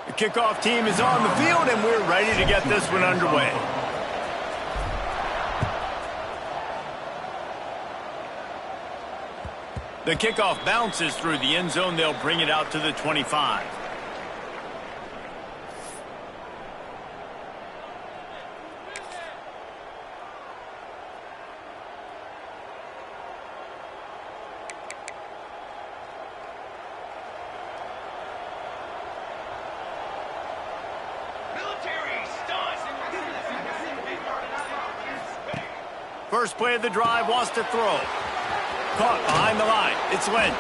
The kickoff team is on the field, and we're ready to get this one underway. The kickoff bounces through the end zone. They'll bring it out to the 25. First play of the drive, wants to throw. Caught behind the line. It's Lynch.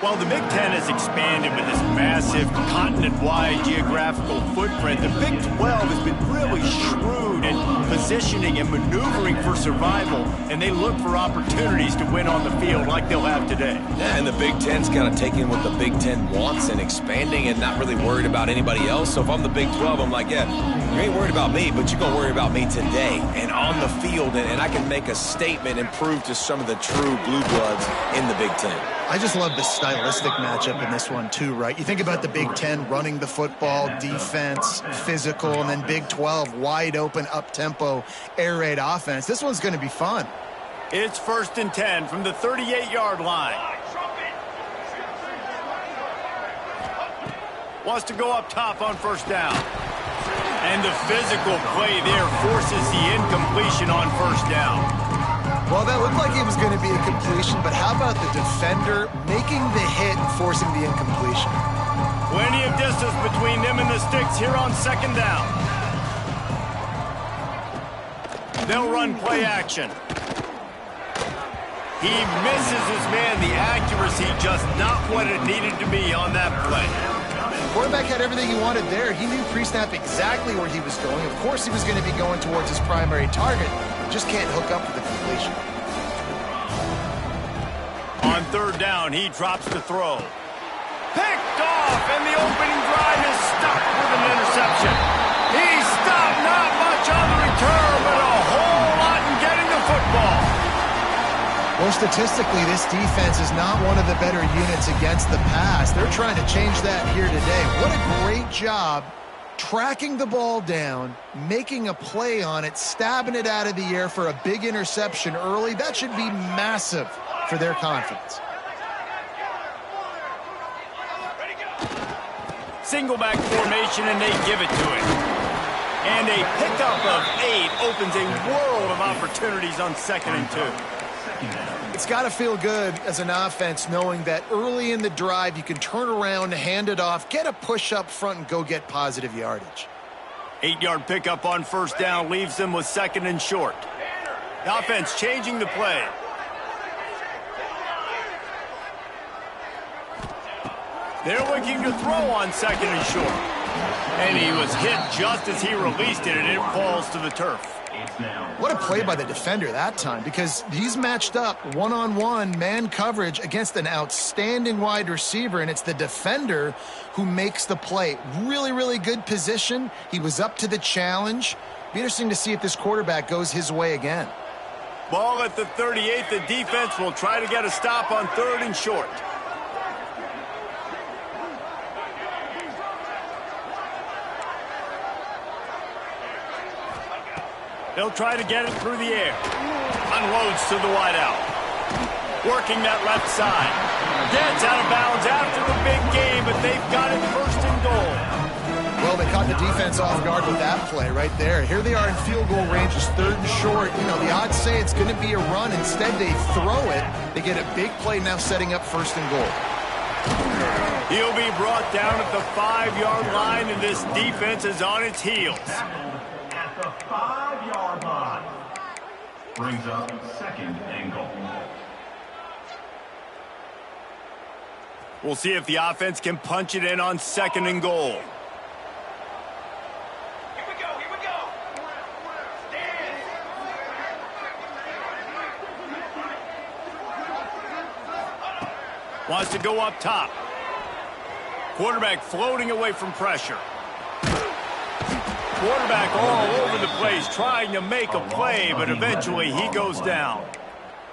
While the Big Ten has expanded with this massive continent-wide geographical footprint, the Big 12 has been really shrewd in positioning and maneuvering for survival, and they look for opportunities to win on the field like they'll have today. Yeah, and the Big Ten's kind of taking what the Big Ten wants and expanding and not really worried about anybody else. So if I'm the Big 12, I'm like, yeah, you ain't worried about me, but you're going to worry about me today and on the field, and I can make a statement and prove to some of the true blue bloods in the Big Ten. I just love the stylistic matchup in this one too, right? You think about the Big Ten running the football, defense, physical, and then Big 12 wide open, up-tempo, air raid offense. This one's going to be fun. It's 1st and 10 from the 38-yard line. Wants to go up top on 1st down. And the physical play there forces the incompletion on 1st down. Well, that looked like it was going to be a completion, but how about the defender making the hit and forcing the incompletion? Plenty of distance between them and the sticks here on 2nd down. They'll run play action. He misses his man. The accuracy just not what it needed to be on that play. The quarterback had everything he wanted there. He knew pre-snap exactly where he was going. Of course he was going to be going towards his primary target. Just can't hook up with the completion. On 3rd down, he drops the throw. Picked off, and the opening drive is stuck with an interception. He stopped not much on the return, but a whole lot in getting the football. Well, statistically, this defense is not one of the better units against the pass. They're trying to change that here today. What a great job tracking the ball down, making a play on it, stabbing it out of the air for a big interception early. That should be massive for their confidence. Single back formation, and they give it to him. And a pickup of 8 opens a world of opportunities on 2nd and 2. It's got to feel good as an offense knowing that early in the drive you can turn around, hand it off, get a push up front, and go get positive yardage. 8-yard pickup on 1st down leaves them with 2nd and short. The offense changing the play. They're looking to throw on 2nd and short. And he was hit just as he released it, and it falls to the turf. What a play by the defender that time, because he's matched up one-on-one man coverage against an outstanding wide receiver, and it's the defender who makes the play. Really, really good position. He was up to the challenge. Be interesting to see if this quarterback goes his way again. Ball at the 38. The defense will try to get a stop on 3rd and short. They'll try to get it through the air. Unloads to the wideout. Working that left side. Gets out of bounds after the big game, but they've got it 1st and goal. Well, they caught the defense off guard with that play right there. Here they are in field goal range. It's 3rd and short. You know, the odds say it's going to be a run. Instead, they throw it. They get a big play now setting up 1st and goal. He'll be brought down at the 5-yard line, and this defense is on its heels. At the 5-yard line. Brings up 2nd and goal. We'll see if the offense can punch it in on 2nd and goal. Here we go. Wants to go up top. Quarterback floating away from pressure. Quarterback all over the place trying to make a play, but eventually he goes down.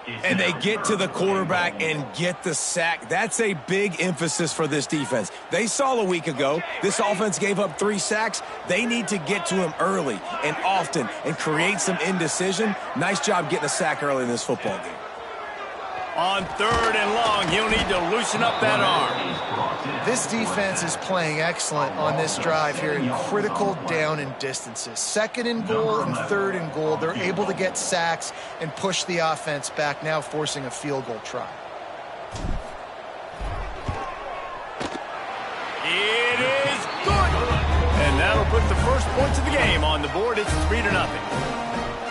And they get to the quarterback and get the sack. That's a big emphasis for this defense. They saw a week ago, this offense gave up 3 sacks. They need to get to him early and often and create some indecision. Nice job getting a sack early in this football game. On 3rd and long, he'll need to loosen up that arm. This defense is playing excellent on this drive here in critical down and distances. 2nd and goal and 3rd and goal. They're able to get sacks and push the offense back, now forcing a field goal try. It is good. And that'll put the first points of the game on the board. It's 3-0.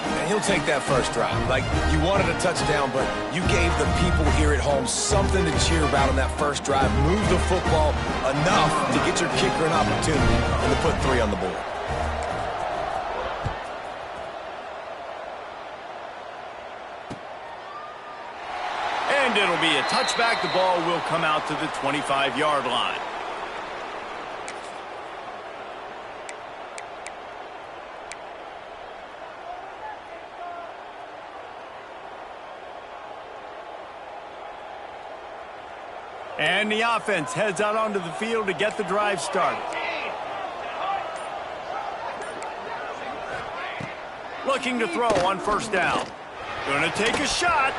And he'll take that first drive. Like, you wanted a touchdown, but you gave the people here at home something to cheer about on that first drive. Move the football enough to get your kicker an opportunity and to put 3 on the board. And it'll be a touchback. The ball will come out to the 25-yard line. And the offense heads out onto the field to get the drive started. Looking to throw on 1st down. Gonna take a shot.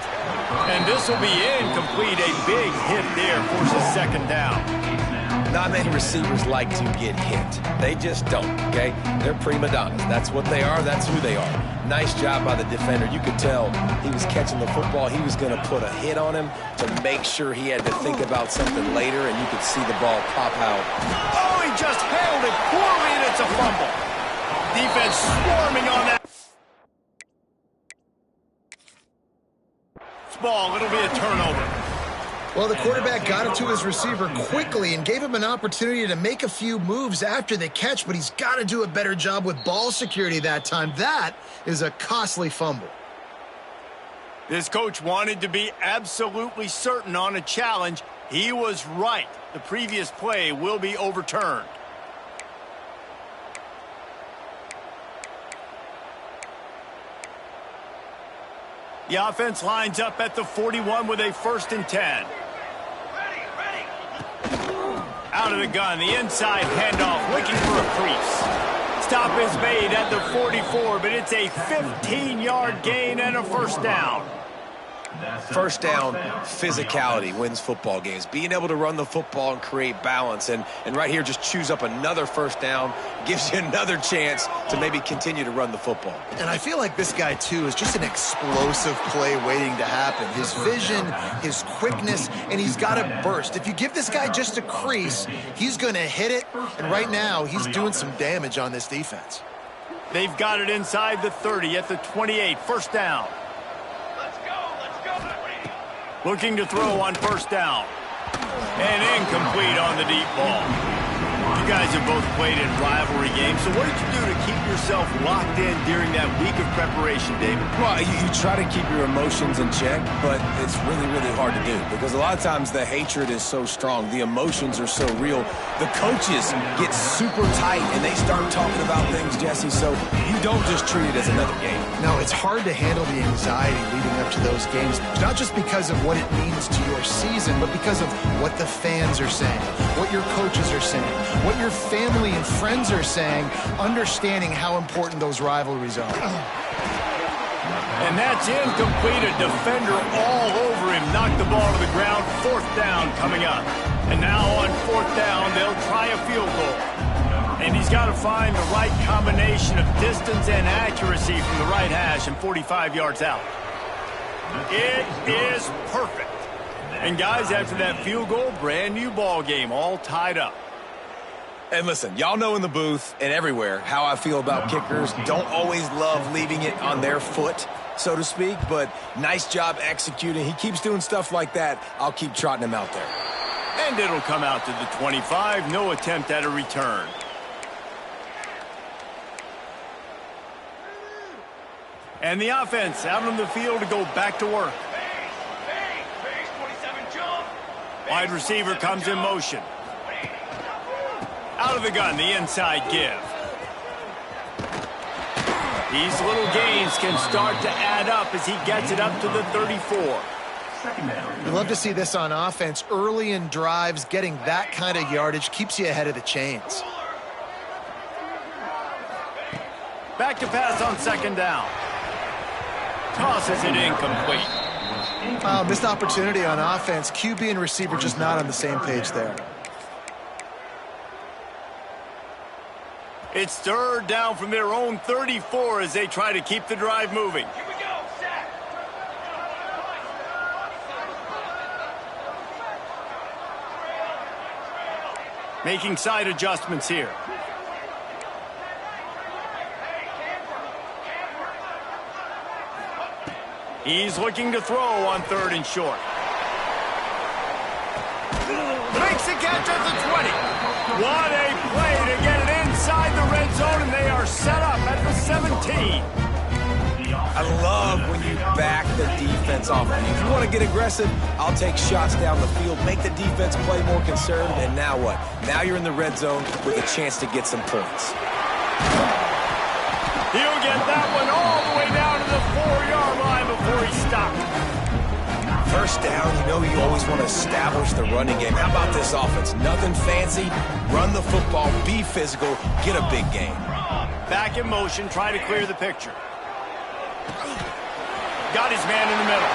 And this will be incomplete. A big hit there forces 2nd down. Not many receivers like to get hit. They just don't, okay? They're prima donnas. That's what they are. That's who they are. Nice job by the defender. You could tell he was catching the football. He was going to put a hit on him to make sure he had to think about something later, and you could see the ball pop out. Oh, he just handled it poorly, and it's a fumble. Defense swarming on that. It's ball. It'll be a turnover. Well, the quarterback got it to his receiver quickly and gave him an opportunity to make a few moves after the catch, but he's got to do a better job with ball security that time. That is a costly fumble. This coach wanted to be absolutely certain on a challenge. He was right. The previous play will be overturned. The offense lines up at the 41 with a 1st and 10. Out of the gun, the inside handoff, looking for a crease. Stop is made at the 44, but it's a 15-yard gain and a 1st down. 1st down, physicality wins football games. Being able to run the football and create balance. And right here, just choose up another 1st down. Gives you another chance to maybe continue to run the football. And I feel like this guy, too, is just an explosive play waiting to happen. His vision, his quickness, and he's got a burst. If you give this guy just a crease, he's going to hit it. And right now, he's doing some damage on this defense. They've got it inside the 30 at the 28, 1st down. Looking to throw on 1st down. And incomplete on the deep ball. You guys have both played in rivalry games, so what did you do to keep yourself locked in during that week of preparation, David? Well, you try to keep your emotions in check, but it's really, really hard to do because a lot of times the hatred is so strong. The emotions are so real. The coaches get super tight, and they start talking about things, Jesse, so you don't just treat it as another game. No, it's hard to handle the anxiety leading up to those games, not just because of what it means to your season, but because of what the fans are saying, what your coaches are saying, what your family and friends are saying, understanding how important those rivalries are. And that's incomplete. A defender all over him. Knocked the ball to the ground. 4th down coming up. And now on 4th down, they'll try a field goal. And he's got to find the right combination of distance and accuracy from the right hash and 45 yards out. It is perfect. And guys, after that field goal, brand new ball game, all tied up. And listen, y'all know in the booth and everywhere how I feel about kickers. Don't always love leaving it on their foot, so to speak, but nice job executing. He keeps doing stuff like that. I'll keep trotting him out there. And it'll come out to the 25. No attempt at a return. And the offense out on the field to go back to work. Wide receiver comes in motion. Out of the gun, the inside give. These little gains can start to add up as he gets it up to the 34. You love to see this on offense. Early in drives, getting that kind of yardage keeps you ahead of the chains. Back to pass on second down. Tosses it incomplete. Missed opportunity on offense. QB and receiver just not on the same page there. It's third down from their own 34 as they try to keep the drive moving. Here we go, set. Making side adjustments here. He's looking to throw on third and short. Makes a catch at the 20. What a play to get it inside the red zone, and they are set up at the 17. I love when you back the defense off of you. If you want to get aggressive, I'll take shots down the field, make the defense play more conservative, and now what? Now you're in the red zone with a chance to get some points. He'll get that one all the way down to the 4-yard line before he stopped. First down, you know you always want to establish the running game. How about this offense? Nothing fancy. Run the football, be physical, get a big gain. Back in motion, try to clear the picture. Got his man in the middle.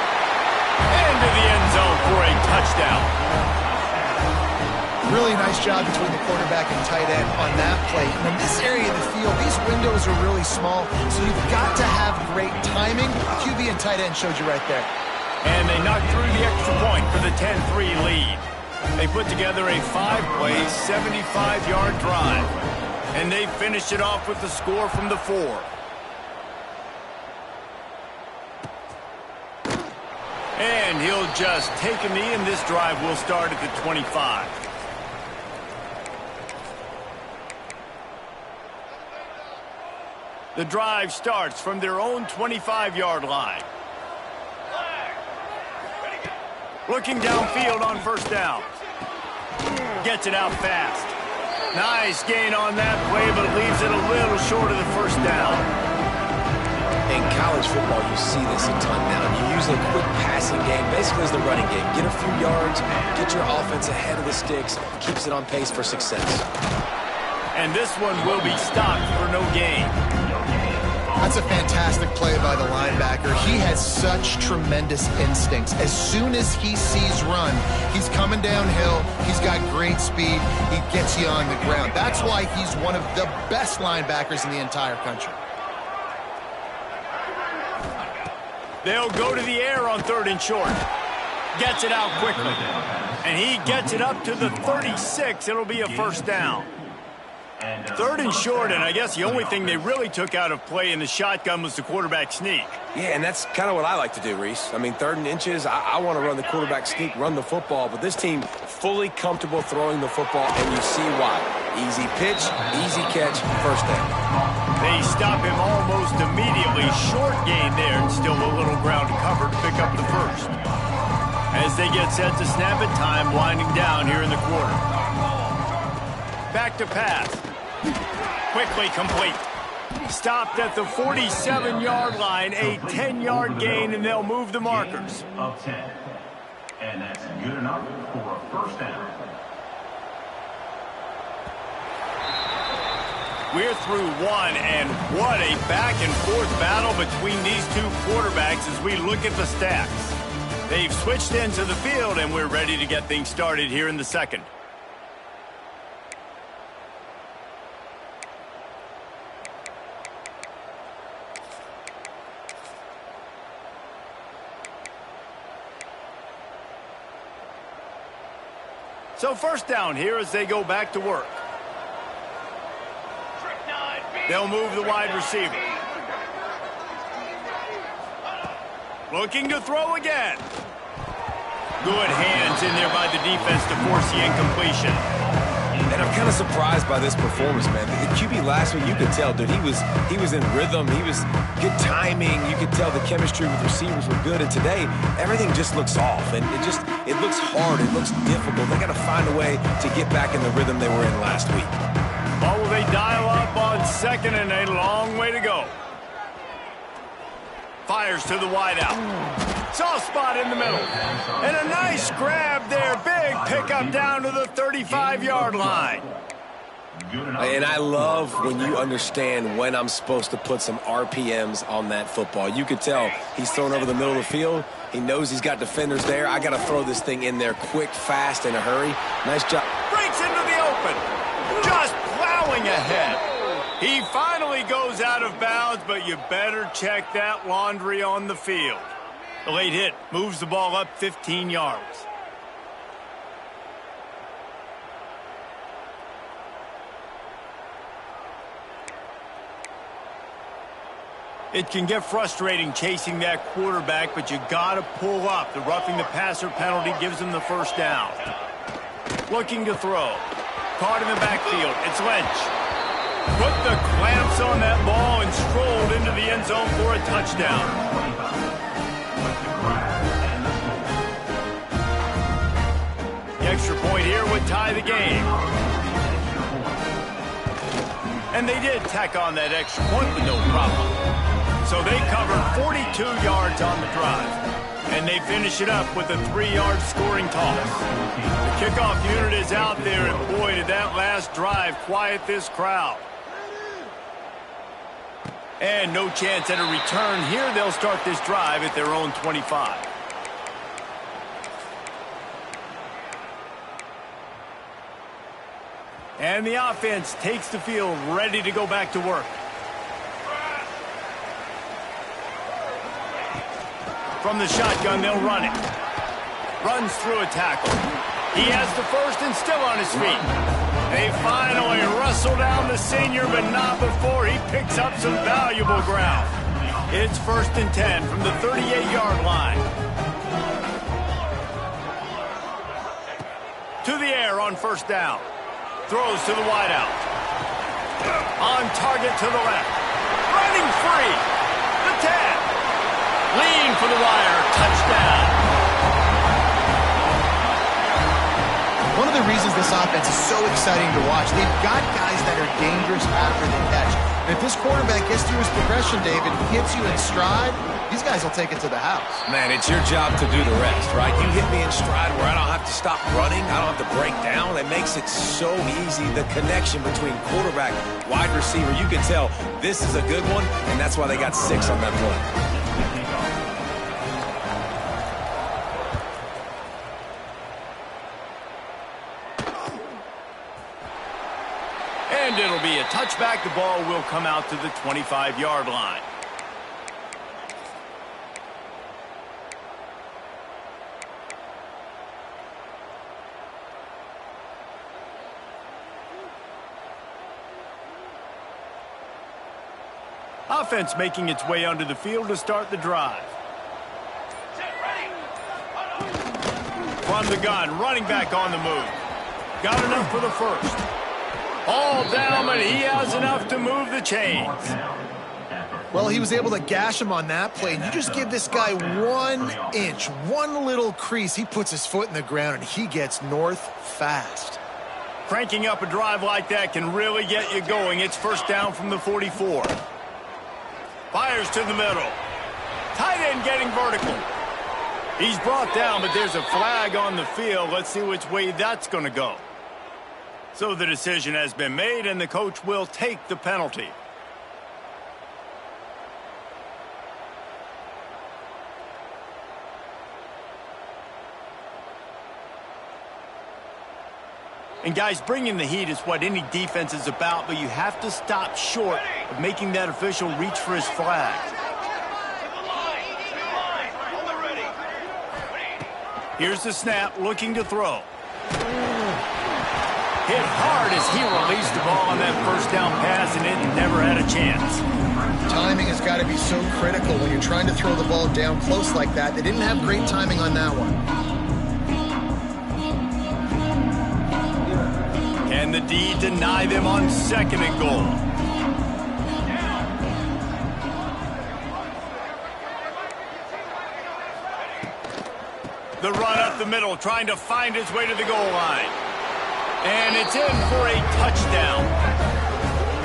Into the end zone for a touchdown. Really nice job between the quarterback and tight end on that play. And in this area of the field, these windows are really small, so you've got to have great timing. QB and tight end showed you right there. And they knocked through the extra point for the 10-3 lead. They put together a 5-play, 75-yard drive. And they finished it off with the score from the 4. And he'll just take a knee, and this drive will start at the 25. The drive starts from their own 25-yard line. Looking downfield on first down. Gets it out fast. Nice gain on that play, but leaves it a little short of the first down. In college football, you see this a ton now. You use a quick passing game, basically as the running game. Get a few yards, get your offense ahead of the sticks, keeps it on pace for success. And this one will be stopped for no gain. That's a fantastic play by the linebacker. He has such tremendous instincts. As soon as he sees run, he's coming downhill. He's got great speed. He gets you on the ground. That's why he's one of the best linebackers in the entire country. They'll go to the air on third and short. Gets it out quickly. And he gets it up to the 36. It'll be a first down. Third and short, and I guess the only thing they really took out of play in the shotgun was the quarterback sneak. Yeah, and that's kind of what I like to do, Reese. I mean, third and inches, I want to run the quarterback sneak, run the football, but this team fully comfortable throwing the football, and you see why. Easy pitch, easy catch, first down. They stop him almost immediately. Short gain there, and still a little ground to cover to pick up the first. As they get set to snap it, time winding down here in the quarter. Back to pass. Quickly complete. Stopped at the 47-yard line, a 10-yard gain, and they'll move the markers. Of 10. And that's good enough for a first down. We're through one, and what a back-and-forth battle between these two quarterbacks as we look at the stats. They've switched into the field, and we're ready to get things started here in the second. So first down here as they go back to work. They'll move the wide receiver. Looking to throw again. Good hands in there by the defense to force the incompletion. And I'm kind of surprised by this performance, man. The QB last week, you could tell, dude, he was in rhythm. He was good timing. You could tell the chemistry with receivers were good. And today, everything just looks off. And it looks hard. It looks difficult. They got to find a way to get back in the rhythm they were in last week. Or will they dial up on second and a long way to go? Fires to the wideout. Soft spot in the middle. And a nice grab there. Big pickup down to the 35-yard line. And I love when you understand when I'm supposed to put some RPMs on that football. You could tell he's thrown over the middle of the field. He knows he's got defenders there. I got to throw this thing in there quick, fast, in a hurry. Nice job. Breaks into the open. Just plowing ahead. He finally goes out of bounds, but you better check that laundry on the field. The late hit moves the ball up 15 yards. It can get frustrating chasing that quarterback, but you got to pull up. The roughing the passer penalty gives him the first down. Looking to throw. Caught in the backfield. It's Lynch. Put the clamps on that ball and strolled into the end zone for a touchdown. The extra point here would tie the game. And they did tack on that extra point with no problem. So they covered 42 yards on the drive. And they finish it up with a 3-yard scoring toss. The kickoff unit is out there, and boy, did that last drive quiet this crowd. And no chance at a return here. They'll start this drive at their own 25. And the offense takes the field, ready to go back to work. From the shotgun, they'll run it. Runs through a tackle. He has the first and still on his feet. They finally wrestle down the senior, but not before he picks up some valuable ground. It's 1st and 10 from the 38-yard line. To the air on 1st down. Throws to the wideout. On target to the left. Running free. The 10. Lean for the wire. Touchdown. One of the reasons this offense is so exciting to watch, they've got guys that are dangerous after the catch. And if this quarterback gets through his progression, David, hits you in stride, these guys will take it to the house. Man, it's your job to do the rest, right? You hit me in stride where I don't have to stop running. I don't have to break down. It makes it so easy. The connection between quarterback, wide receiver, you can tell this is a good one, and that's why they got 6 on that play. And it'll be a touchback. The ball will come out to the 25-yard line. Offense making its way onto the field to start the drive. From the gun, running back on the move. Got enough for the first. All down, but he has enough to move the chains. Well, he was able to gash him on that play. And you just give this guy 1 inch, one little crease. He puts his foot in the ground, and he gets north fast. Cranking up a drive like that can really get you going. It's 1st down from the 44. Fires to the middle. Tight end getting vertical. He's brought down, but there's a flag on the field. Let's see which way that's going to go. So the decision has been made, and the coach will take the penalty. And guys, bringing the heat is what any defense is about, but you have to stop short of making that official reach for his flag. Here's the snap, looking to throw. Hit hard as he released the ball on that 1st down pass, and it never had a chance. Timing has got to be so critical when you're trying to throw the ball down close like that. They didn't have great timing on that one. Can the D deny them on 2nd and goal? The run up the middle, trying to find his way to the goal line. And it's in for a touchdown.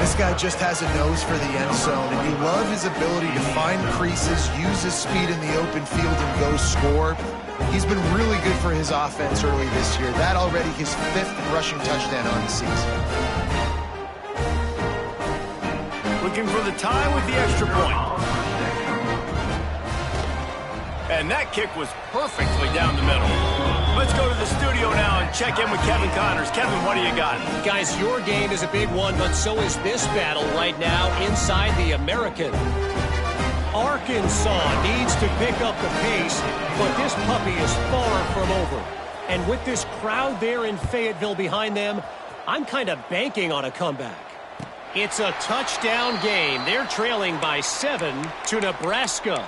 This guy just has a nose for the end zone, and you love his ability to find creases, use his speed in the open field, and go score. He's been really good for his offense early this year. That already his 5th rushing touchdown on the season. Looking for the tie with the extra point. And that kick was perfectly down the middle. Let's go to the studio now and check in with Kevin Connors. Kevin, what do you got? Guys, your game is a big one, but so is this battle right now inside the American. Arkansas needs to pick up the pace, but this puppy is far from over. And with this crowd there in Fayetteville behind them, I'm kind of banking on a comeback. It's a touchdown game. They're trailing by 7 to Nebraska.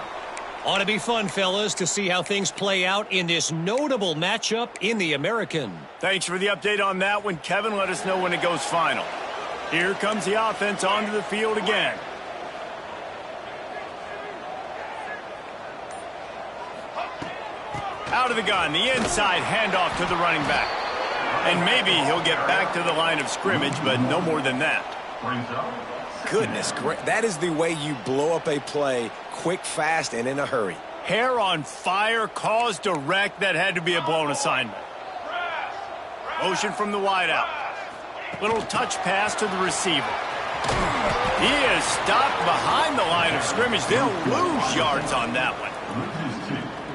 Ought to be fun, fellas, to see how things play out in this notable matchup in the American. Thanks for the update on that one, Kevin. Let us know when it goes final. Here comes the offense onto the field again. Out of the gun, the inside handoff to the running back. And maybe he'll get back to the line of scrimmage, but no more than that. Goodness, that is the way you blow up a play quick, fast, and in a hurry. Hair on fire, cause direct. That had to be a blown assignment. Motion from the wideout. Little touch pass to the receiver. He is stopped behind the line of scrimmage. They'll lose yards on that one.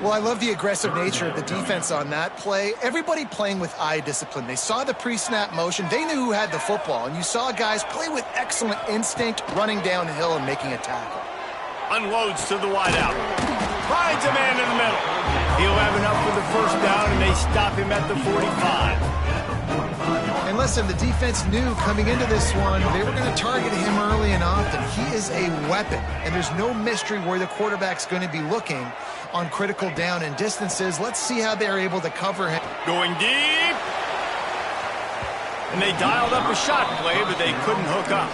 Well, I love the aggressive nature of the defense on that play. Everybody playing with eye discipline. They saw the pre-snap motion. They knew who had the football. And you saw guys play with excellent instinct, running downhill and making a tackle. Unloads to the wideout. Finds a man in the middle. He'll have enough for the first down, and they stop him at the 45. And listen, the defense knew coming into this one, they were going to target him early and often. He is a weapon, and there's no mystery where the quarterback's going to be looking on critical down and distances. Let's see how they're able to cover him. Going deep. And they dialed up a shot play, but they couldn't hook up.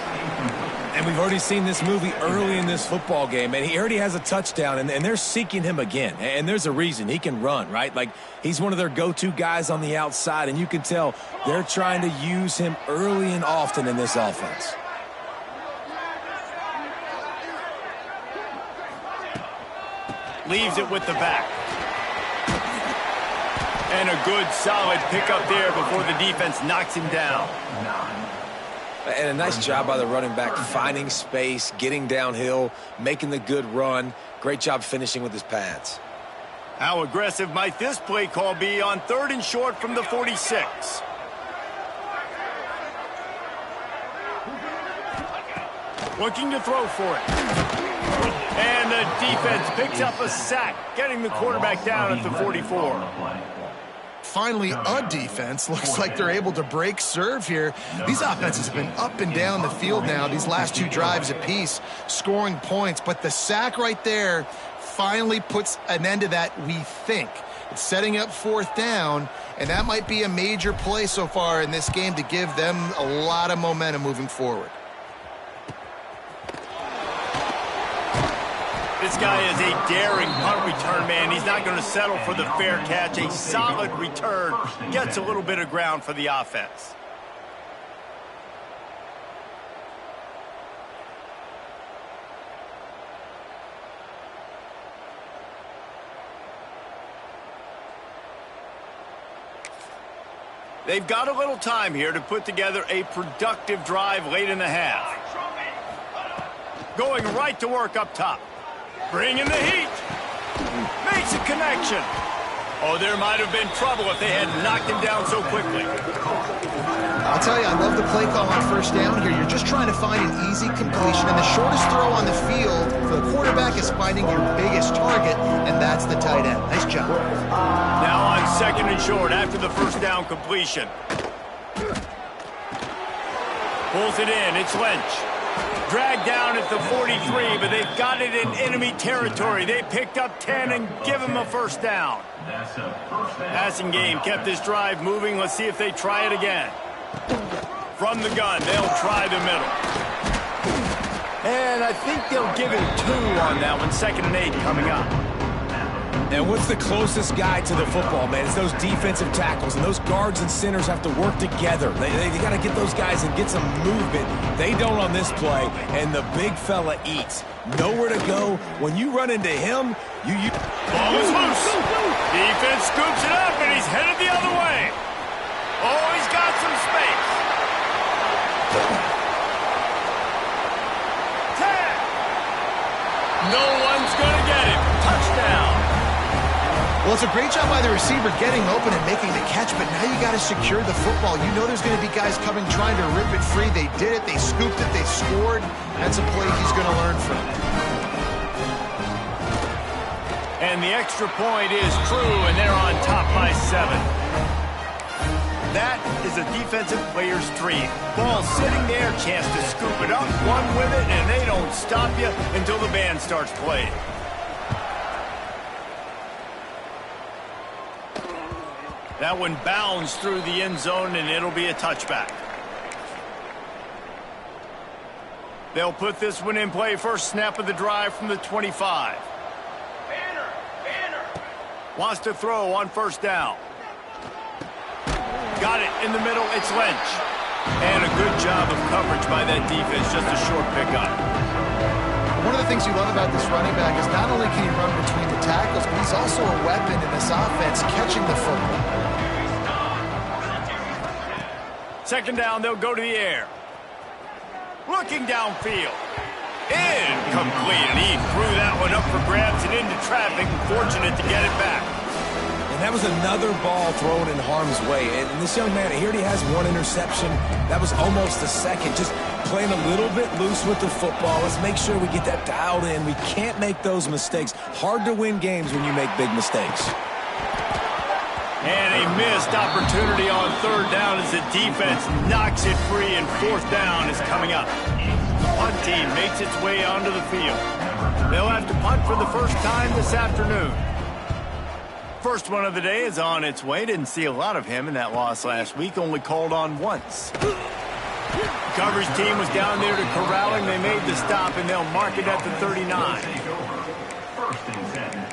And we've already seen this movie early in this football game, and he already has a touchdown, and they're seeking him again. And there's a reason. He can run, right? Like, he's one of their go-to guys on the outside, and you can tell they're trying to use him early and often in this offense. Leaves it with the back. And a good, solid pickup there before the defense knocks him down. And a nice job by the running back, finding space, getting downhill, making the good run. Great job finishing with his pads. How aggressive might this play call be on 3rd and short from the 46? Looking to throw for it. And the defense picks up a sack, getting the quarterback down at the 44. Finally, a defense. Looks like they're able to break serve here. These offenses have been up and down the field now, these last 2 drives apiece, scoring points. But the sack right there finally puts an end to that, we think. It's setting up 4th down, and that might be a major play so far in this game to give them a lot of momentum moving forward. This guy is a daring punt return man. He's not going to settle for the fair catch. A solid return. Gets a little bit of ground for the offense. They've got a little time here to put together a productive drive late in the half. Going right to work up top. Bringing the heat. Makes a connection. Oh, there might have been trouble if they had knocked him down so quickly. I'll tell you, I love the play call on 1st down here. You're just trying to find an easy completion, and the shortest throw on the field for the quarterback is finding your biggest target, and that's the tight end. Nice job. Now on 2nd and short after the 1st down completion. Pulls it in. It's Lynch. Dragged down at the 43, but they've got it in enemy territory. They picked up 10 and give him a 1st down. Passing game kept this drive moving. Let's see if they try it again. From the gun, they'll try the middle. And I think they'll give him 2 on that one. 2nd and 8 coming up. And what's the closest guy to the football, man? It's those defensive tackles, and those guards and centers have to work together. They got to get those guys and get some movement. They don't on this play, and the big fella eats. Nowhere to go. When you run into him, you... Ball is loose. Defense scoops it up, and he's headed the other way. Oh, he's got some space. 10. No one's going to get him. Touchdown. Well, it's a great job by the receiver getting open and making the catch, but now you got to secure the football. You know there's going to be guys coming trying to rip it free. They did it. They scooped it. They scored. That's a play he's going to learn from. And the extra point is true, and they're on top by 7. That is a defensive player's dream. Ball sitting there, chance to scoop it up, run with it, and they don't stop you until the band starts playing. That one bounds through the end zone, and it'll be a touchback. They'll put this one in play. First snap of the drive from the 25. Wants to throw on first down. Got it in the middle. It's Lynch. And a good job of coverage by that defense. Just a short pickup. One of the things you love about this running back is not only can he run between the tackles, but he's also a weapon in this offense, catching the football. Second down, they'll go to the air. Looking downfield. Incomplete, and he threw that one up for grabs and into traffic, and fortunate to get it back. And that was another ball thrown in harm's way. And this young man, he already has one interception. That was almost a second. Just playing a little bit loose with the football. Let's make sure we get that dialed in. We can't make those mistakes. Hard to win games when you make big mistakes. And a missed opportunity on third down as the defense knocks it free, and fourth down is coming up. The punt team makes its way onto the field. They'll have to punt for the first time this afternoon. First one of the day is on its way. Didn't see a lot of him in that loss last week, only called on once. Coverage team was down there to corral him. They made the stop, and they'll mark it at the 39. First and 10.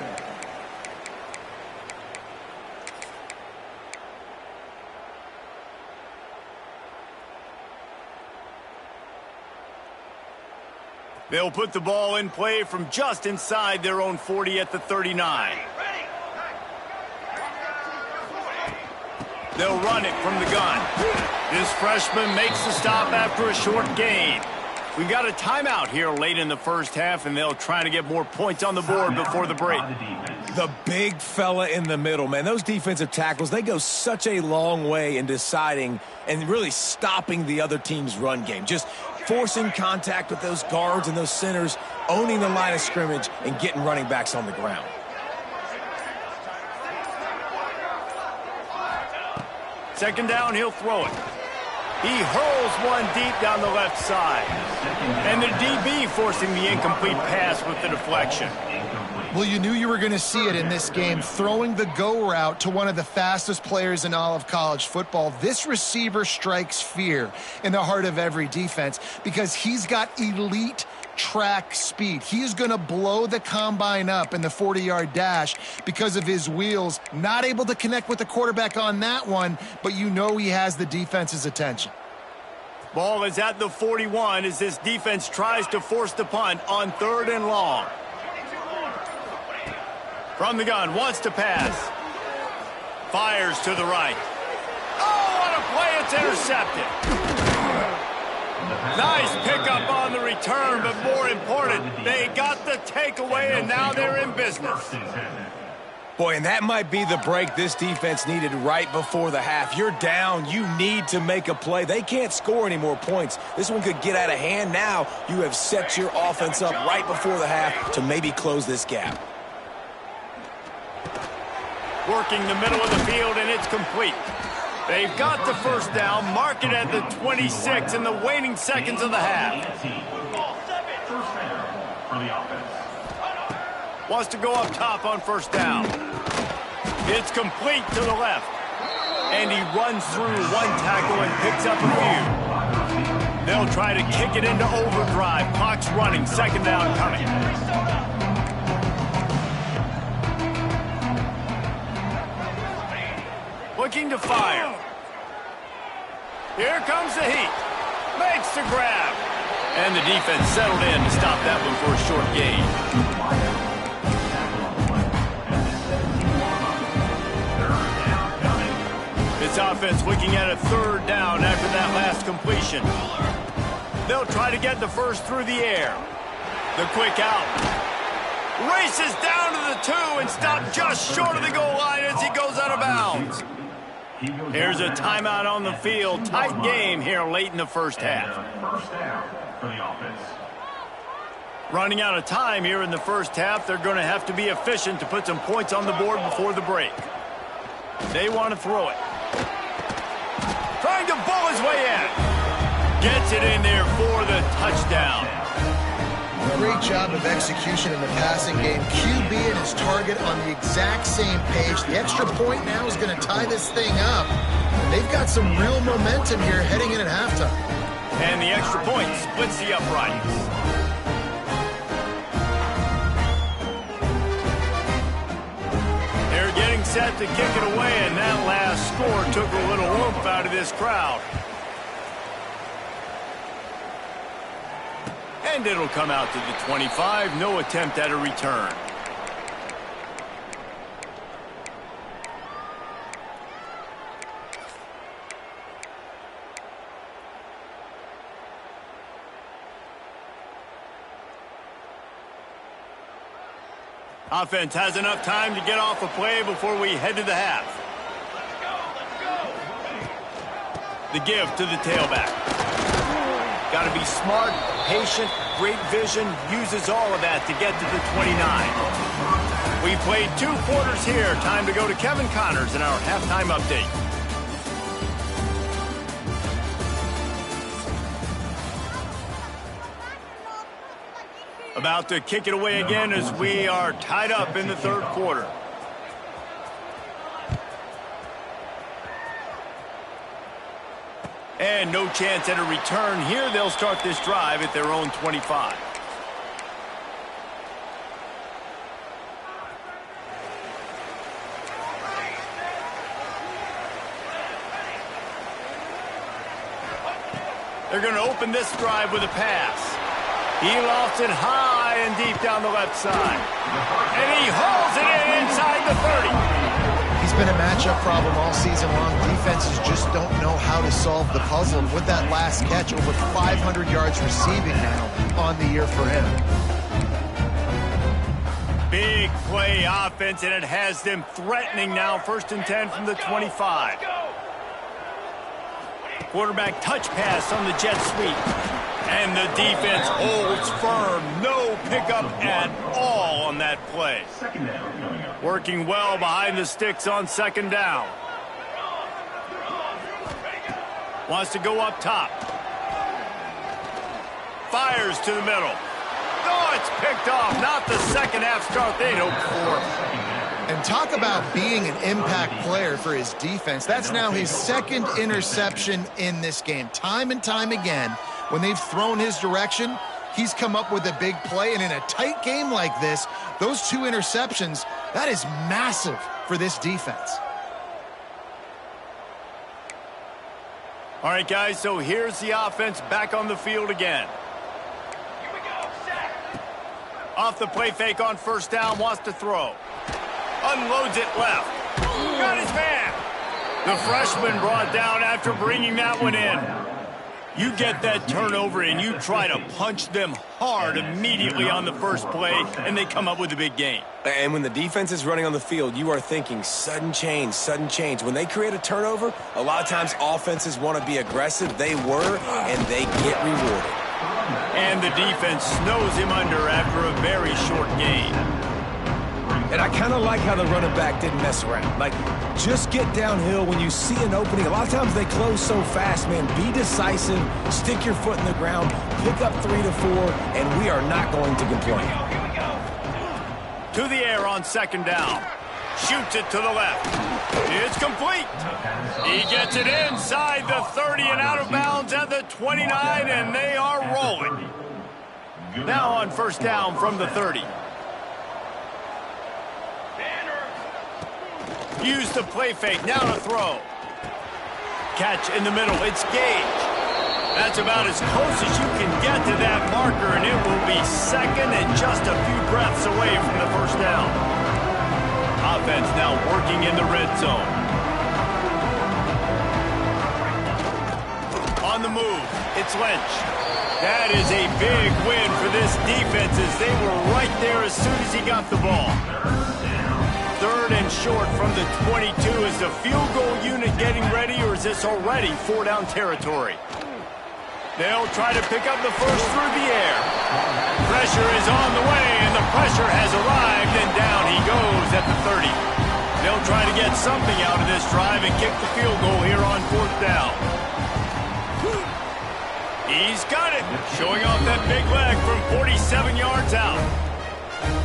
They'll put the ball in play from just inside their own 40 at the 39. They'll run it from the gun. This freshman makes the stop after a short gain. We've got a timeout here late in the first half, and they'll try to get more points on the board before the break. The big fella in the middle, man. Those defensive tackles, they go such a long way in deciding and really stopping the other team's run game. Just forcing contact with those guards and those centers, owning the line of scrimmage, and getting running backs on the ground. Second down, he'll throw it. He hurls one deep down the left side. And the DB forcing the incomplete pass with the deflection. Well, you knew you were going to see it in this game, throwing the go route to one of the fastest players in all of college football. This receiver strikes fear in the heart of every defense because he's got elite track speed. He's going to blow the combine up in the 40-yard dash because of his wheels. Not able to connect with the quarterback on that one, but you know he has the defense's attention. Ball is at the 41 as this defense tries to force the punt on third and long. From the gun, wants to pass. Fires to the right. Oh, what a play, it's intercepted. Nice pickup on the return, but more important, they got the takeaway, and now they're in business. Boy, and that might be the break this defense needed right before the half. You're down. You need to make a play. They can't score any more points. This one could get out of hand. Now you have set your offense up right before the half to maybe close this gap. Working the middle of the field, and it's complete. They've got the first down, mark it at the 26 in the waning seconds of the half. First down for the offense. Wants to go up top on first down. It's complete to the left. And he runs through one tackle and picks up a few. They'll try to kick it into overdrive. Clock's running, second down coming. looking to fire. Here comes the heat. Makes the grab. And the defense settled in to stop that one for a short gain. This offense looking at a third down after that last completion. They'll try to get the first through the air. The quick out. Races down to the 2 and stopped just short of the goal line as he goes out of bounds. Here's a timeout on the field. Tight game here late in the first half. First down for the offense. Running out of time here in the first half. They're going to have to be efficient to put some points on the board before the break. They want to throw it. Trying to bull his way in. Gets it in there for the touchdown. Great job of execution in the passing game. QB and his target on the exact same page. The extra point now is going to tie this thing up. And they've got some real momentum here heading in at halftime. And the extra point splits the uprights. They're getting set to kick it away, and that last score took a little oomph out of this crowd. And it'll come out to the 25. No attempt at a return. Offense has enough time to get off a play before we head to the half. The give to the tailback. Got to be smart, patient, great vision, uses all of that to get to the 29. We played 2 quarters here. Time to go to Kevin Connors in our halftime update. About to kick it away again as we are tied up in the third quarter. And no chance at a return here. They'll start this drive at their own 25. They're going to open this drive with a pass. He lofts it high and deep down the left side. And he hauls it in inside the 30. He's been a matchup problem all season long. Defenses just don't know how to solve the puzzle. And with that last catch, over 500 yards receiving now on the year for him. Big play offense, and it has them threatening now. 1st and 10 from the 25. Quarterback touch pass on the jet sweep. And the defense holds firm. No pickup at all on that play. Working well behind the sticks on 2nd down. Wants to go up top. Fires to the middle. Oh, it's picked off. Not the second half start they'd hoped for. And talk about being an impact player for his defense. That's now his 2nd interception in this game. Time and time again, when they've thrown his direction, he's come up with a big play. And in a tight game like this, those 2 interceptions, that is massive for this defense. All right, guys, so here's the offense back on the field again. Here we go, set. Off the play fake on 1st down, wants to throw. Unloads it left. Got his man. The freshman brought down after bringing that one in. You get that turnover and you try to punch them hard immediately on the first play, and they come up with a big gain. And when the defense is running on the field, you are thinking sudden change, sudden change. When they create a turnover, a lot of times offenses want to be aggressive. They were, and they get rewarded. And the defense snows him under after a very short gain. And I kind of like how the running back didn't mess around. Like, just get downhill when you see an opening. A lot of times they close so fast, man. Be decisive, stick your foot in the ground, pick up 3 to 4, and we are not going to complain. To the air on 2nd down. Shoots it to the left. It's complete. He gets it inside the 30 and out of bounds at the 29, and they are rolling. Now on 1st down from the 30. Use the play fake. Now to throw. Catch in the middle. It's Gage. That's about as close as you can get to that marker, and it will be second and just a few breaths away from the first down. Offense now working in the red zone. On the move, it's Lynch. That is a big win for this defense as they were right there as soon as he got the ball. Third and short from the 22. Is the field goal unit getting ready, or is this already four-down territory? They'll try to pick up the first through the air. Pressure is on the way, and the pressure has arrived, and down he goes at the 30. They'll try to get something out of this drive and kick the field goal here on fourth down. He's got it, showing off that big leg from 47 yards out.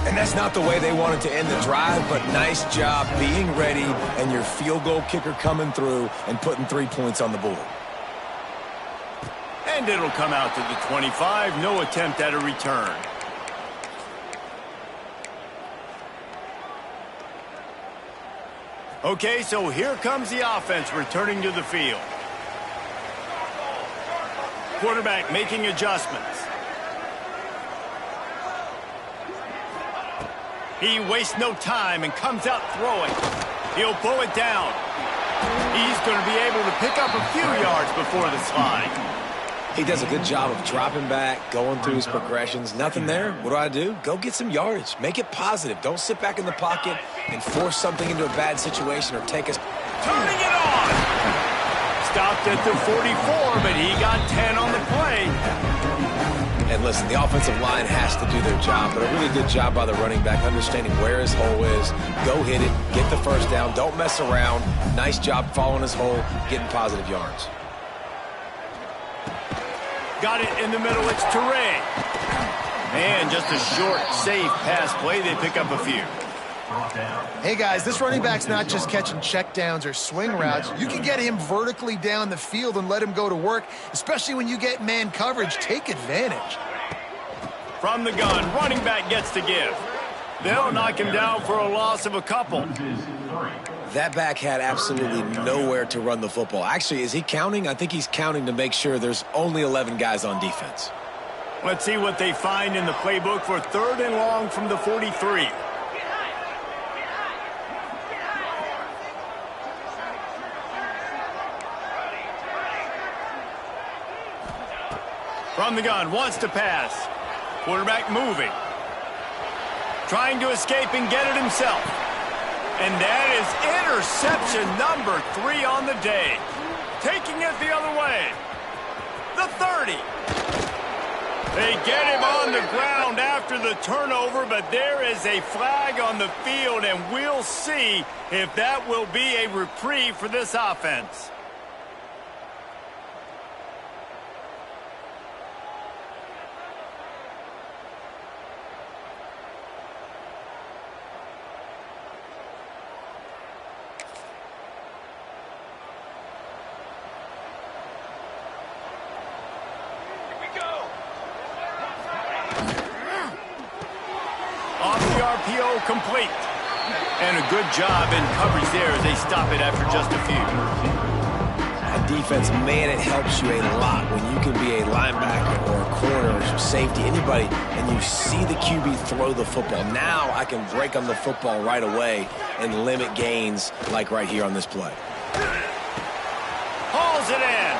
And that's not the way they wanted to end the drive, but nice job being ready and your field goal kicker coming through and putting 3 points on the board. And it'll come out to the 25. No attempt at a return. Okay, so here comes the offense returning to the field. Quarterback making adjustments. He wastes no time and comes out throwing. He'll pull it down. He's going to be able to pick up a few yards before the slide. He does a good job of dropping back, going through his progressions. Nothing there. What do? Go get some yardage. Make it positive. Don't sit back in the pocket and force something into a bad situation or take us. Turning it on. Stopped at the 44, but he got 10 on the play. And listen, the offensive line has to do their job, but a really good job by the running back, understanding where his hole is. Go hit it, get the first down, don't mess around. Nice job following his hole, getting positive yards. Got it in the middle, it's Teray. And just a short, safe pass play, they pick up a few. Hey, guys, this running back's not just catching checkdowns or swing routes. You can get him vertically down the field and let him go to work, especially when you get man coverage. Take advantage. From the gun, running back gets to give. They'll knock him down for a loss of a couple. That back had absolutely nowhere to run the football. Actually, is he counting? I think he's counting to make sure there's only 11 guys on defense. Let's see what they find in the playbook for third and long from the 43. From the gun, wants to pass. Quarterback moving. Trying to escape and get it himself. And that is interception number 3 on the day. Taking it the other way. The 30. They get him on the ground after the turnover, but there is a flag on the field, and we'll see if that will be a reprieve for this offense. RPO complete. And a good job in coverage there as they stop it after just a few. On defense, man, it helps you a lot when you can be a linebacker or a corner or safety, anybody, and you see the QB throw the football. Now I can break on the football right away and limit gains like right here on this play. Hauls it in.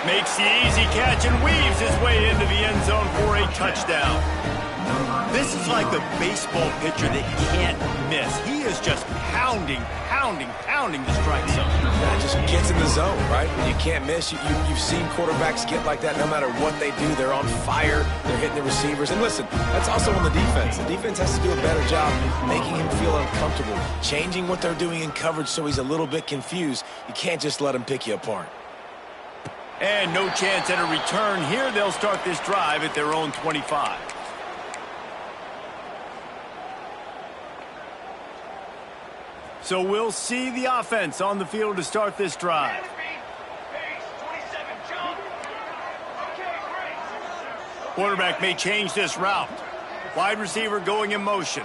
Makes the easy catch and weaves his way into the end zone for a touchdown. This is like a baseball pitcher that can't miss. He is just pounding the strike zone. Yeah, just gets in the zone, right? When you can't miss, you've seen quarterbacks get like that no matter what they do. They're on fire. They're hitting the receivers. And listen, that's also on the defense. The defense has to do a better job making him feel uncomfortable, changing what they're doing in coverage so he's a little bit confused. You can't just let him pick you apart. And no chance at a return here. They'll start this drive at their own 25. So we'll see the offense on the field to start this drive. Quarterback may change this route. Wide receiver going in motion.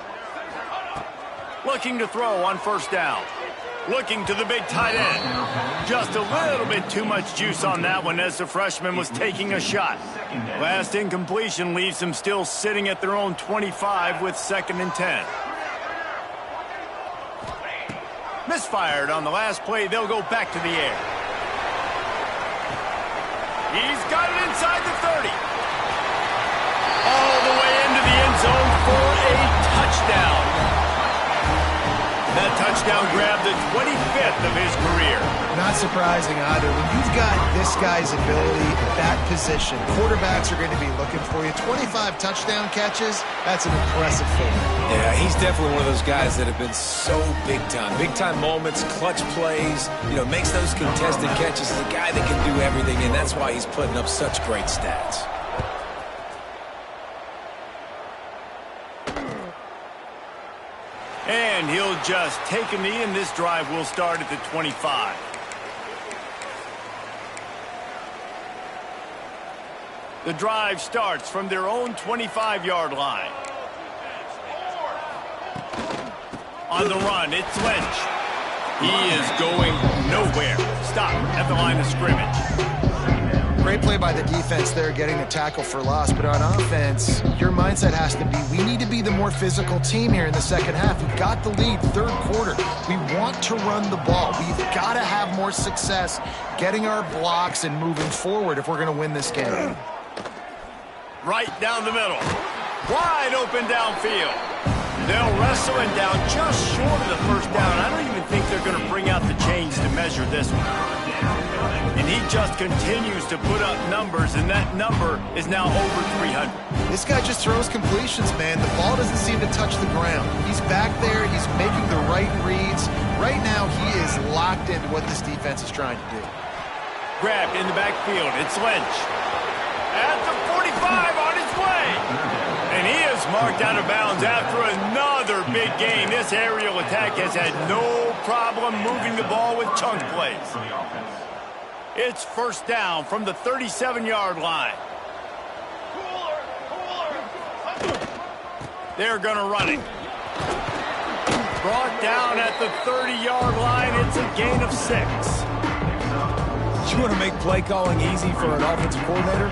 Looking to throw on first down. Looking to the big tight end. Just a little bit too much juice on that one as the freshman was taking a shot. Last incompletion leaves them still sitting at their own 25 with 2nd and 10. Misfired on the last play. They'll go back to the air. He's got it inside the 30. All the way into the end zone for a touchdown. That touchdown grabbed the 25th of his career. Not surprising either. When you've got this guy's ability at that position, quarterbacks are going to be looking for you. 25 touchdown catches, that's an impressive feat. Yeah, he's definitely one of those guys that have been so big time. Big time moments, clutch plays, makes those contested catches. He's a guy that can do everything, and that's why he's putting up such great stats. And he'll just take a knee, and this drive will start at the 25. The drive starts from their own 25-yard line. On the run, it's Lynch. He is going nowhere. Stop at the line of scrimmage. Great play by the defense there, getting the tackle for loss. But on offense, your mindset has to be, we need to be the more physical team here in the second half. We've got the lead, 3rd quarter. We want to run the ball. We've got to have more success getting our blocks and moving forward if we're going to win this game. Right down the middle. Wide open downfield. They'll wrestle it down just short of the first down. I don't even think they're going to bring out the chains to measure this one. And he just continues to put up numbers, and that number is now over 300. This guy just throws completions, man. The ball doesn't seem to touch the ground. He's back there. He's making the right reads. Right now, he is locked into what this defense is trying to do. Grabbed in the backfield. It's Lynch. At the 45 on his way. And he is marked out of bounds after another big game. This aerial attack has had no problem moving the ball with chunk plays. It's 1st down from the 37-yard line. They're going to run it. Brought down at the 30-yard line. It's a gain of 6. You want to make play calling easy for an offensive coordinator?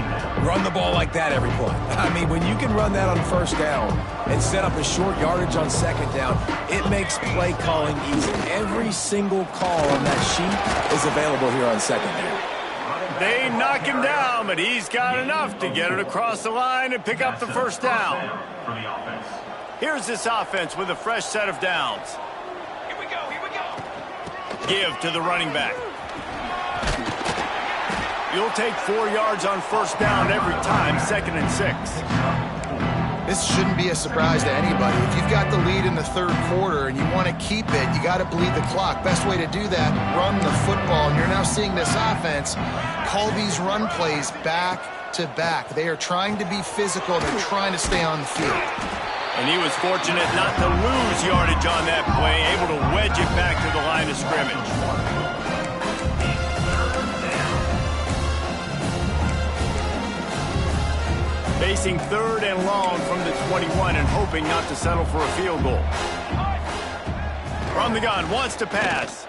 Run the ball like that every play. I mean, when you can run that on 1st down and set up a short yardage on 2nd down, it makes play calling easy. Every single call on that sheet is available here on 2nd down. They knock him down, but he's got enough to get it across the line and pick up the 1st down. Here's this offense with a fresh set of downs. Here we go. Give to the running back. You'll take 4 yards on 1st down every time, 2nd and 6. This shouldn't be a surprise to anybody. If you've got the lead in the 3rd quarter and you want to keep it, you got to bleed the clock. Best way to do that, run the football. And you're now seeing this offense call these run plays back to back. They are trying to be physical. They're trying to stay on the field. And he was fortunate not to lose yardage on that play, able to wedge it back to the line of scrimmage. Facing 3rd and long from the 21 and hoping not to settle for a field goal. From the gun, wants to pass.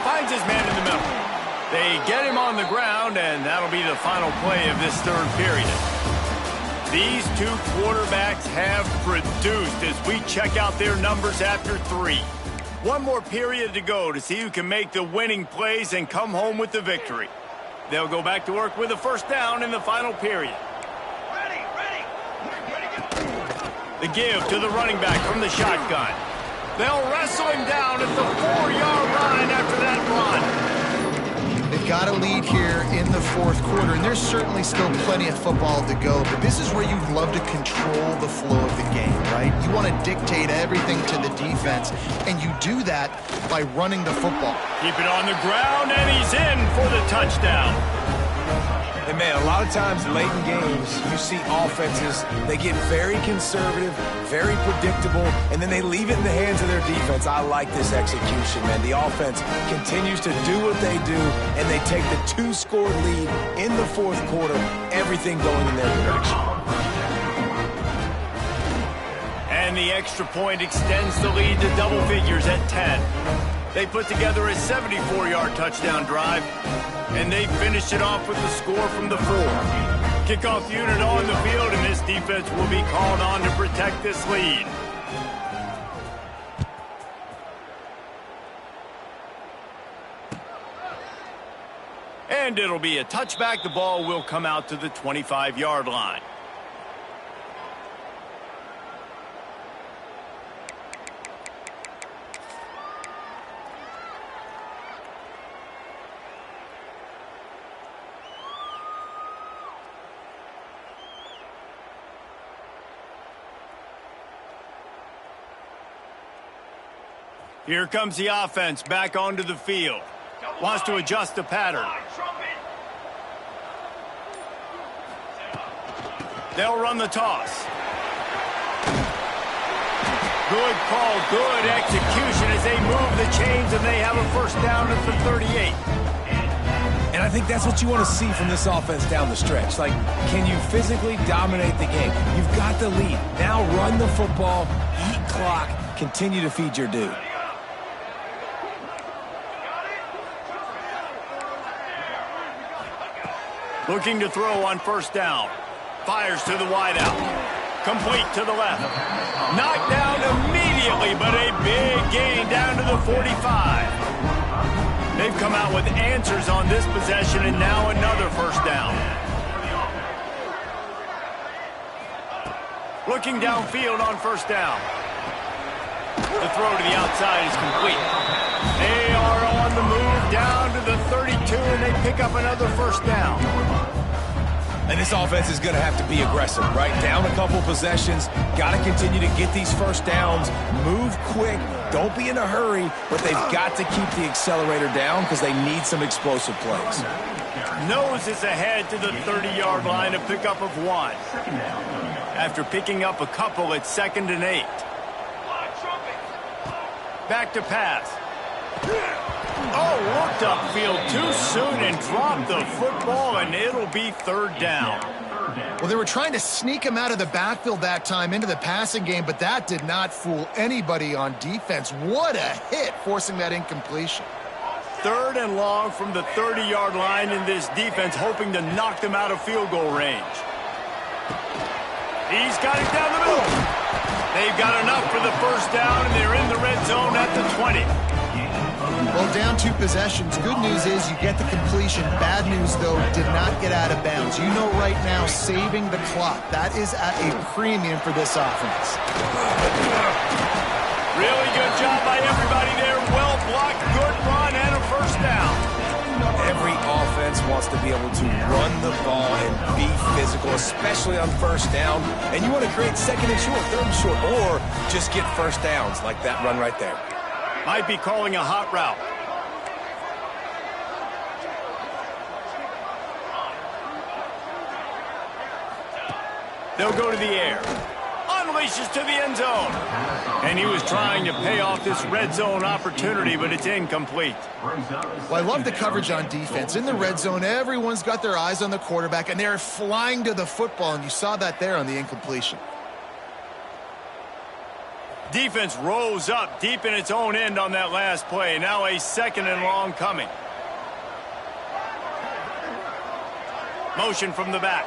Finds his man in the middle. They get him on the ground, and that'll be the final play of this 3rd period. These 2 quarterbacks have produced as we check out their numbers after 3. One more period to go to see who can make the winning plays and come home with the victory. They'll go back to work with a 1st down in the final period. The give to the running back from the shotgun. They'll wrestle him down at the 4-yard line after that run. They've got a lead here in the 4th quarter, and there's certainly still plenty of football to go, but this is where you'd love to control the flow of the game, right? You want to dictate everything to the defense, and you do that by running the football. Keep it on the ground, and he's in for the touchdown. And, man, a lot of times late in games, you see offenses, they get very conservative, very predictable, and then they leave it in the hands of their defense. I like this execution, man. The offense continues to do what they do, and they take the 2-score lead in the 4th quarter, everything going in their direction. And the extra point extends the lead to double figures at 10. They put together a 74-yard touchdown drive, and they finished it off with the score from the 4. Kickoff unit on the field, and this defense will be called on to protect this lead. And it'll be a touchback. The ball will come out to the 25-yard line. Here comes the offense back onto the field. Wants to adjust the pattern. They'll run the toss. Good call, good execution as they move the chains, and they have a first down at the 38. And I think that's what you want to see from this offense down the stretch. Like, can you physically dominate the game? You've got the lead. Now run the football, eat clock, continue to feed your dude. Looking to throw on first down. Fires to the wideout. Complete to the left. Knocked down immediately, but a big gain down to the 45. They've come out with answers on this possession, and now another first down. Looking downfield on first down. The throw to the outside is complete. They are on the move down to the 32, and they pick up another first down. And this offense is going to have to be aggressive, right? Down a couple possessions, got to continue to get these first downs, move quick, don't be in a hurry, but they've got to keep the accelerator down because they need some explosive plays. Nose is ahead to the 30-yard line, a pickup of 1. After picking up a couple at 2nd and 8. Back to pass. Oh, looked upfield too soon and dropped the football, and it'll be 3rd down. Well, they were trying to sneak him out of the backfield that time into the passing game, but that did not fool anybody on defense. What a hit, forcing that incompletion. 3rd and long from the 30-yard line, in this defense hoping to knock them out of field goal range. He's got it down the middle. They've got enough for the first down, and they're in the red zone at the 20. Well, down 2 possessions. Good news is you get the completion. Bad news, though, did not get out of bounds. You know right now, saving the clock. That is at a premium for this offense. Really good job by everybody there. Well blocked, good run, and a first down. Every offense wants to be able to run the ball and be physical, especially on first down. And you want to create 2nd and short, 3rd and short, or just get first downs like that run right there. Might be calling a hot route. They'll go to the air. Unleashes to the end zone. And he was trying to pay off this red zone opportunity, but it's incomplete. Well, I love the coverage on defense. In the red zone, everyone's got their eyes on the quarterback, and they're flying to the football, and you saw that there on the incompletion. Defense rose up deep in its own end on that last play. Now a 2nd and long coming. Motion from the back.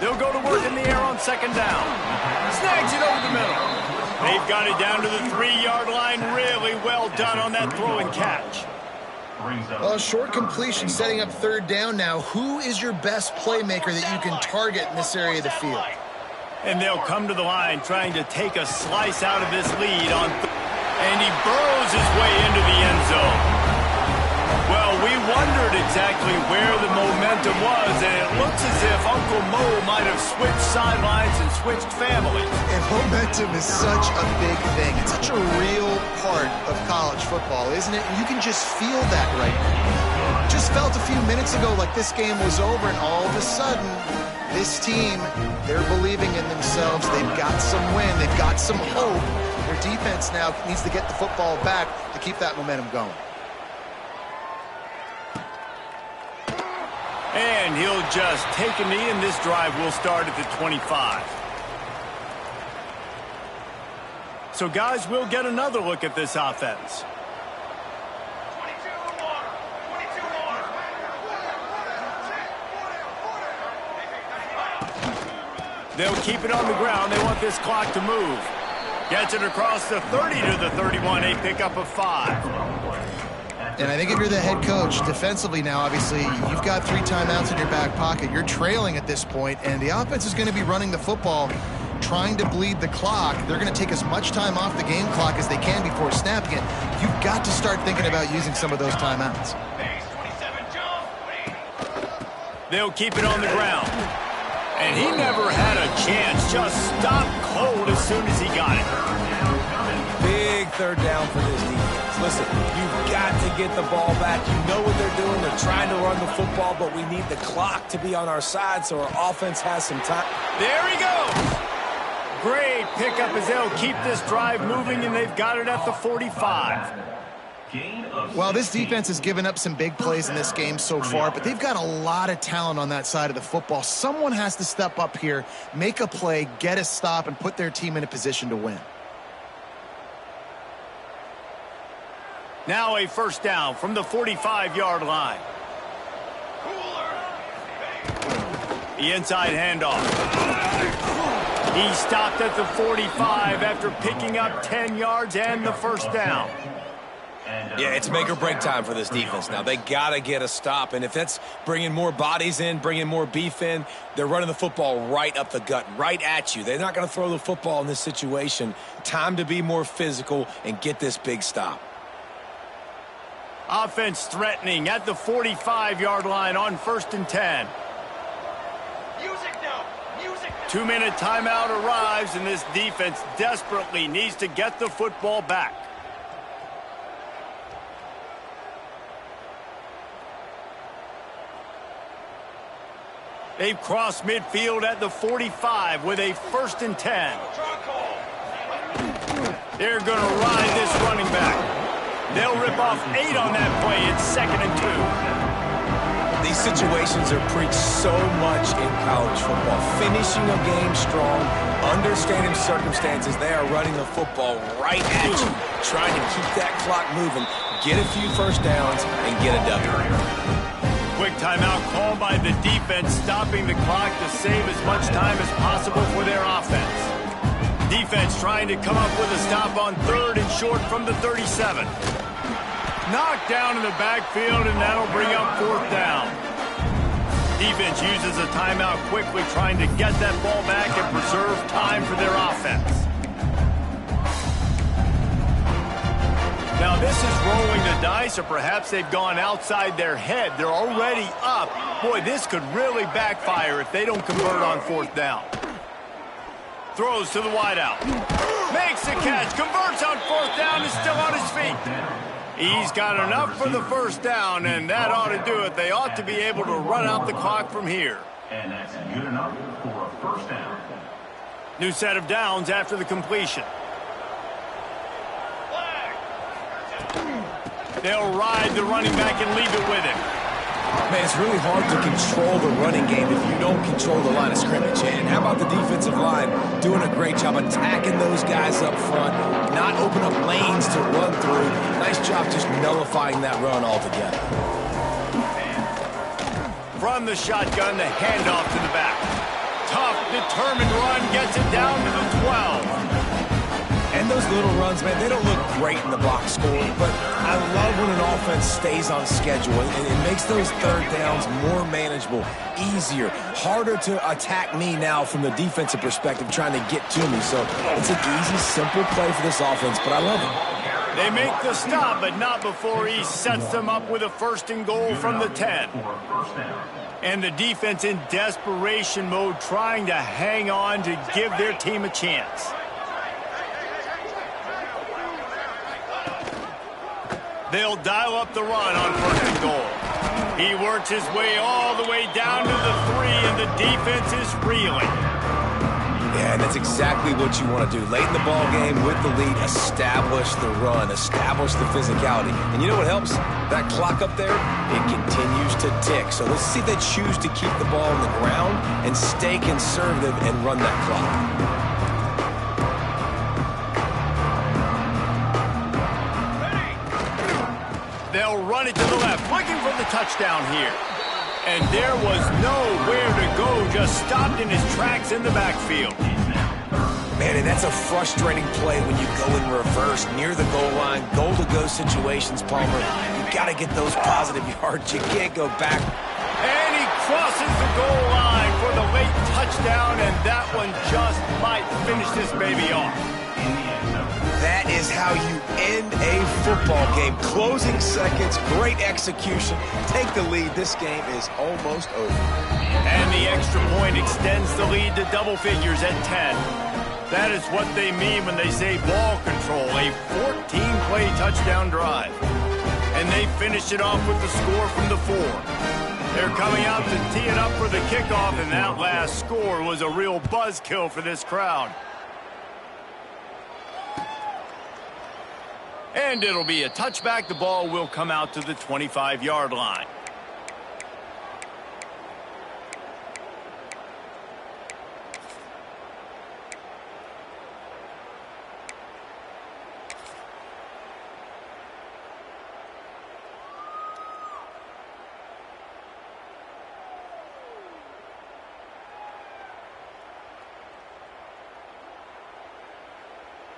They'll go to work in the air on 2nd down. Snags it over the middle. They've got it down to the 3-yard line. Really well done on that throw and catch. Well, short completion setting up 3rd down now. Who is your best playmaker that you can target in this area of the field? And they'll come to the line trying to take a slice out of this lead on and he burrows his way into the end zone. Well, we wondered exactly where the momentum was, and it looks as if Uncle Mo might have switched sidelines and switched families. And momentum is such a big thing. It's such a real part of college football, isn't it? And you can just feel that right now. Just felt a few minutes ago like this game was over, and all of a sudden, this team, they're believing in themselves. They've got some win. They've got some hope. Their defense now needs to get the football back to keep that momentum going. And he'll just take a knee, and this drive will start at the 25. So, guys, we'll get another look at this offense. 22 more. 22 more. They'll keep it on the ground. They want this clock to move. Gets it across the 30 to the 31, a pickup of 5. And I think if you're the head coach, defensively now, obviously, you've got 3 timeouts in your back pocket. You're trailing at this point, and the offense is going to be running the football, trying to bleed the clock. They're going to take as much time off the game clock as they can before snapping it. You've got to start thinking about using some of those timeouts. Base 27 jump. They'll keep it on the ground. And he never had a chance. Just stopped cold as soon as he got it. Big third down for this defense. Listen, you've got to get the ball back. You know what they're doing. They're trying to run the football, but we need the clock to be on our side so our offense has some time. There he goes. Great pickup as they'll keep this drive moving, and they've got it at the 45. Well, this defense has given up some big plays in this game so far, but they've got a lot of talent on that side of the football. Someone has to step up here, make a play, get a stop, and put their team in a position to win. Now a first down from the 45-yard line. The inside handoff. He stopped at the 45 after picking up 10 yards and the first down. Yeah, it's make or break time for this defense now. They got to get a stop, and if that's bringing more bodies in, bringing more beef in, they're running the football right up the gut, right at you. They're not going to throw the football in this situation. Time to be more physical and get this big stop. Offense threatening at the 45-yard line on 1st and 10. Music now. Music now. 2-minute timeout arrives, and this defense desperately needs to get the football back. They've crossed midfield at the 45 with a 1st and 10. They're going to ride this running back. They'll rip off 8 on that play. It's 2nd and 2. These situations are preached so much in college football. Finishing a game strong, understanding circumstances. They are running the football right at you, trying to keep that clock moving, get a few first downs, and get a W. Quick timeout called by the defense, stopping the clock to save as much time as possible for their offense. Defense trying to come up with a stop on 3rd and short from the 37. Knocked down in the backfield, and that'll bring up 4th down. Defense uses a timeout quickly, trying to get that ball back and preserve time for their offense. Now, this is rolling the dice, or perhaps they've gone outside their head. They're already up. Boy, this could really backfire if they don't convert on 4th down. Throws to the wideout. Makes the catch. Converts on 4th down. Is still on his feet. He's got enough for the first down, and that ought to do it. They ought to be able to run out the clock from here. And that's good enough for a first down. New set of downs after the completion. They'll ride the running back and leave it with him. Man, it's really hard to control the running game if you don't control the line of scrimmage. And how about the defensive line doing a great job attacking those guys up front, not open up lanes to run through. Nice job just nullifying that run altogether. From the shotgun, the handoff to the back. Tough, determined run, gets it down to the 12. And those little runs, man, they don't look great in the box score, but I love when an offense stays on schedule, and it makes those third downs more manageable, easier, harder to attack me now from the defensive perspective trying to get to me. So it's an easy, simple play for this offense, but I love it. They make the stop, but not before he sets them up with a 1st and goal from the 10. And the defense in desperation mode, trying to hang on to give their team a chance. They'll dial up the run on 1st and goal. He works his way all the way down to the 3, and the defense is reeling. Yeah, and that's exactly what you want to do. Late in the ball game with the lead, establish the run, establish the physicality. And you know what helps? That clock up there, it continues to tick. So let's see if they choose to keep the ball on the ground and stay conservative and run that clock. They'll run it to the left, looking for the touchdown here. And there was nowhere to go, just stopped in his tracks in the backfield. Man, and that's a frustrating play when you go in reverse near the goal line. Goal-to-go situations, Palmer. You got to get those positive yards. You can't go back. And he crosses the goal line for the late touchdown, and that one just might finish this baby off. That is how you end a football game. Closing seconds, great execution. Take the lead. This game is almost over. And the extra point extends the lead to double figures at 10. That is what they mean when they say ball control, a 14-play touchdown drive. And they finished it off with the score from the 4. They're coming out to tee it up for the kickoff, and that last score was a real buzzkill for this crowd. And it'll be a touchback. The ball will come out to the 25-yard line.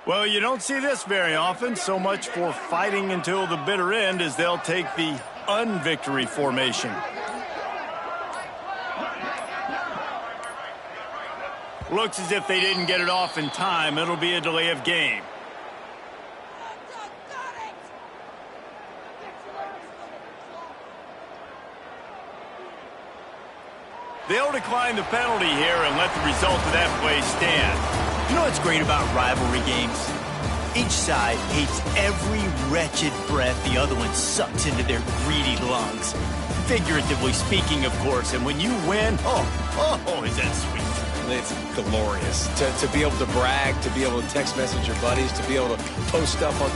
Well, you don't see this very often. So much for fighting until the bitter end, as they'll take the unvictory formation. Looks as if they didn't get it off in time. It'll be a delay of game. They'll decline the penalty here and let the result of that play stand. You know what's great about rivalry games? Each side hates every wretched breath the other one sucks into their greedy lungs. Figuratively speaking, of course, and when you win, oh, is that sweet. It's glorious. To be able to brag, to be able to text message your buddies, to be able to post stuff on